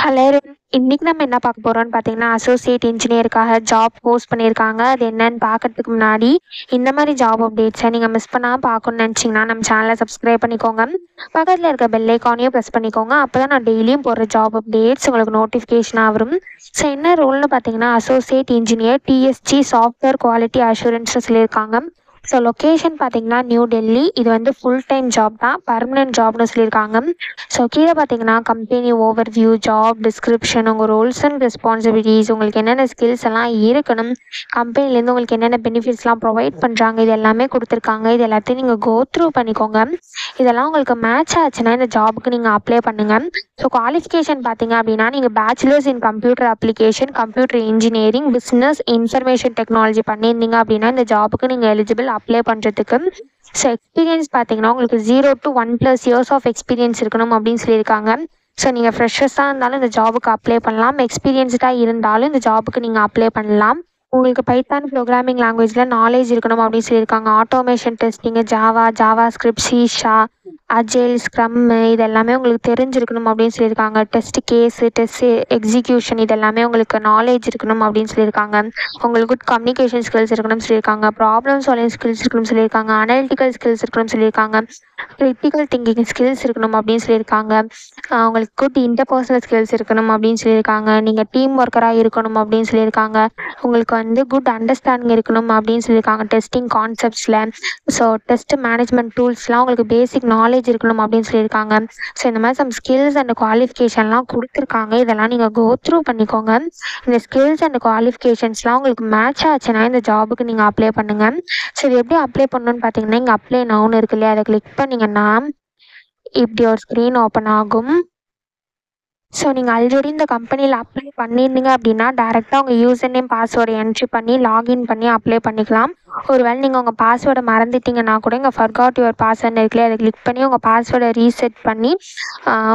Hello இன்னைக்கு நம்ம என்ன பார்க்க போறோம்னு பார்த்தீங்கன்னா அசோசியேட் இன்ஜினியருக்காக ஜாப் போஸ்ட் பண்ணியிருக்காங்க. அது என்னன்னு பார்க்கறதுக்கு முன்னாடி இந்த மாதிரி ஜாப் அப்டேட்ஸை நீங்கள் மிஸ் பண்ணாமல் பார்க்கணும்னு நினச்சிங்கன்னா நம்ம சேனலை சப்ஸ்கிரைப் பண்ணிக்கோங்க. பக்கத்தில் இருக்க பெல் ஐக்கானையும் ப்ரெஸ் பண்ணிக்கோங்க. அப்போ தான் நான் டெய்லியும் போடுற ஜாப் அப்டேட்ஸ் உங்களுக்கு நோட்டிஃபிகேஷனாக வரும். ஸோ என்ன ரோல்னு பார்த்தீங்கன்னா associate engineer TSG software quality அஷூரன்ஸ்னு சொல்லியிருக்காங்க. ஸோ லொக்கேஷன் பார்த்தீங்கன்னா நியூ டெல்லி. இது வந்து ஃபுல் டைம் ஜாப் தான், பர்மனெண்ட் ஜாப்னு சொல்லியிருக்காங்க. ஸோ கீழே பார்த்தீங்கன்னா company overview, job description, உங்கள் ரோல்ஸ் அண்ட் ரெஸ்பான்சிபிலிட்டிஸ், உங்களுக்கு என்னென்ன ஸ்கில்ஸ் எல்லாம் இருக்கணும், கம்பெனிலேருந்து உங்களுக்கு என்னென்ன பெனிஃபிட்ஸ்லாம் ப்ரொவைட் பண்ணுறாங்க, இது எல்லாமே கொடுத்துருக்காங்க. இது எல்லாத்தையும் நீங்கள் கோ த்ரூ பண்ணிக்கோங்க. இதெல்லாம் உங்களுக்கு மேட்ச் ஆச்சுன்னா இந்த ஜாபுக்கு நீங்கள் அப்ளை பண்ணுங்கள். ஸோ குவாலிஃபிகேஷன் பார்த்தீங்க அப்படின்னா நீங்கள் bachelors in computer application, computer engineering, business information technology பண்ணியிருந்தீங்க அப்படின்னா இந்த ஜாபுக்கு நீங்கள் எலிஜிபிள் அப்ளை பண்ணுறதுக்கு. ஸோ எக்ஸ்பீரியன்ஸ் பார்த்தீங்கன்னா உங்களுக்கு 0 to 1+ இயர்ஸ் ஆஃப் எக்ஸ்பீரியன்ஸ் இருக்கணும் அப்படின்னு சொல்லியிருக்காங்க. ஸோ நீங்கள் ஃப்ரெஷர்ஸாக இருந்தாலும் இந்த ஜாபுக்கு அப்ளை பண்ணலாம், எக்ஸ்பீரியன்ஸ்டாக இருந்தாலும் இந்த ஜாபுக்கு நீங்கள் அப்ளை பண்ணலாம். உங்களுக்கு பைத்தான் ப்ரோக்ராமிங் லாங்குவேஜில் நாலேஜ் இருக்கணும் அப்படின்னு சொல்லியிருக்காங்க. ஆட்டோமேஷன் டெஸ்டிங்கு, ஜாவா ஸ்கிரிப்ட், சீஷா, அஜைல், ஸ்க்ரம்மு, இது எல்லாமே உங்களுக்கு தெரிஞ்சிருக்கணும் அப்படின்னு சொல்லியிருக்காங்க. டெஸ்ட் கேஸு, டெஸ்ட் எக்ஸிக்யூஷன், இது எல்லாமே உங்களுக்கு நாலேஜ் இருக்கணும் அப்படின்னு சொல்லியிருக்காங்க. உங்களுக்கு குட் கம்யூனிகேஷன் ஸ்கில்ஸ் இருக்கணும்னு சொல்லியிருக்காங்க. ப்ராப்ளம் சால்விங் ஸ்கில்ஸ் இருக்கணும்னு சொல்லியிருக்காங்க. அனலிட்டிக்கல் ஸ்கில்ஸ் இருக்கணும்னு சொல்லியிருக்காங்க. கிரிட்டிக்கல் திங்கிங் ஸ்கில்ஸ் இருக்கணும் அப்படின்னு சொல்லியிருக்காங்க. உங்களுக்கு குட் இன்டர்பர்சனல் ஸ்கில்ஸ் இருக்கணும் அப்படின்னு சொல்லியிருக்காங்க. நீங்கள் டீம் ஒர்க்கராக இருக்கணும் அப்படின்னு சொல்லியிருக்காங்க. உங்களுக்கு வந்து குட் அண்டர்ஸ்டாண்டிங் இருக்கணும் அப்படின்னு சொல்லியிருக்காங்க டெஸ்டிங் கான்செப்ட்ஸில். ஸோ டெஸ்ட் மேனேஜ்மெண்ட் டூல்ஸ்லாம் உங்களுக்கு பேசிக் நாலேஜ் இருக்கணும் அப்படின்னு சொல்லியிருக்காங்க. ஸோ இந்த மாதிரி சம் ஸ்கில்ஸ் அண்ட் குவாலிஃபிகேஷன்லாம் கொடுத்துருக்காங்க. இதெல்லாம் நீங்கள் கோ த்ரூ பண்ணிக்கோங்க. இந்த ஸ்கில்ஸ் அண்ட் குவாலிஃபிகேஷன்ஸ்லாம் உங்களுக்கு மேட்ச் ஆச்சுன்னா இந்த ஜாபுக்கு நீங்கள் அப்ளை பண்ணுங்கள். ஸோ இது எப்படி அப்ளை பண்ணணும்னு பார்த்தீங்கன்னா இங்கே அப்ளை நவுன்னு இருக்கு இல்லையா, அதை கிளிக் பண்ணிங்கன்னா இப்படி ஒரு ஸ்க்ரீன் ஓப்பன் ஆகும். ஸோ நீங்கள் ஆல்ரெடி இந்த கம்பெனியில் அப்ளை பண்ணியிருந்தீங்க அப்படின்னா டேரெக்டாக உங்கள் யூசர் நேம் பாஸ்வேர்டை என்ட்ரி பண்ணி லாகின் பண்ணி அப்ளை பண்ணிக்கலாம். ஒருவேளை நீங்கள் உங்கள் பாஸ்வேர்டை மறந்துட்டீங்கன்னா கூட இங்கே ஃபர்காட் யுவர் பாஸ்வேர்டு இருக்குல்லையே, அதை கிளிக் பண்ணி உங்கள் பாஸ்வேர்டை ரீசெட் பண்ணி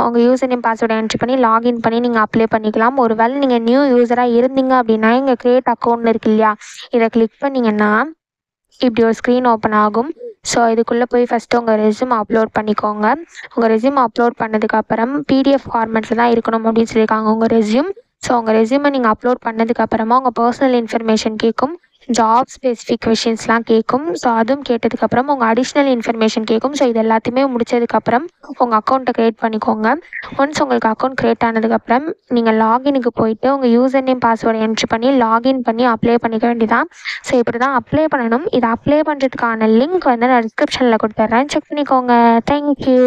உங்கள் யூசர் நேம் பாஸ்வேர்டை என்ட்ரி பண்ணி லாகின் பண்ணி நீங்கள் அப்ளை பண்ணிக்கலாம். ஒருவேளை நீங்கள் நியூ யூஸராக இருந்தீங்க அப்படின்னா இங்கே க்ரியேட் அக்கௌண்ட் இருக்கு இல்லையா, இதை கிளிக் பண்ணிங்கன்னா இப்படி ஒரு ஸ்க்ரீன் ஓப்பன் ஆகும். ஸோ இதுக்குள்ளே போய் ஃபஸ்ட்டு உங்கள் ரெஸ்யூம் அப்லோட் பண்ணிக்கோங்க. உங்கள் ரெஸ்யூம் அப்லோட் பண்ணதுக்கப்புறம் பிடிஎஃப் ஃபார்மேட்டில் தான் இருக்கணும் அப்படின்னு சொல்லியிருக்காங்க உங்கள் ரெஸ்யூம். ஸோ உங்கள் ரெஸ்யூமை நீங்கள் அப்லோட் பண்ணதுக்கப்புறமா உங்கள் பர்சனல் இன்ஃபர்மேஷன் கேட்கும், ஜாப் ஸ்பெசிஃபிகேஷன்ஸ்லாம் கேட்கும். ஸோ அதுவும் கேட்டதுக்கப்புறம் உங்கள் அடிஷ்னல் இன்ஃபர்மேஷன் கேட்கும். ஸோ இது எல்லாத்தையுமே முடிச்சதுக்கப்புறம் உங்கள் அக்கௌண்ட்டை க்ரியேட் பண்ணிக்கோங்க. ஒன்ஸ் உங்களுக்கு அக்கௌண்ட் க்ரியேட் ஆனதுக்கப்புறம் நீங்கள் லாகினுக்கு போயிட்டு உங்கள் யூசர் நேம் பாஸ்வேர்டை என்ட்ரி பண்ணி லாகின் பண்ணி அப்ளை பண்ணிக்க வேண்டியதான். ஸோ இப்படி தான் அப்ளை பண்ணணும். இதை அப்ளை பண்ணுறதுக்கான லிங்க் வந்து நான் டிஸ்கிரிப்ஷனில் கொடுத்துட்றேன், செக் பண்ணிக்கோங்க. தேங்க்யூ.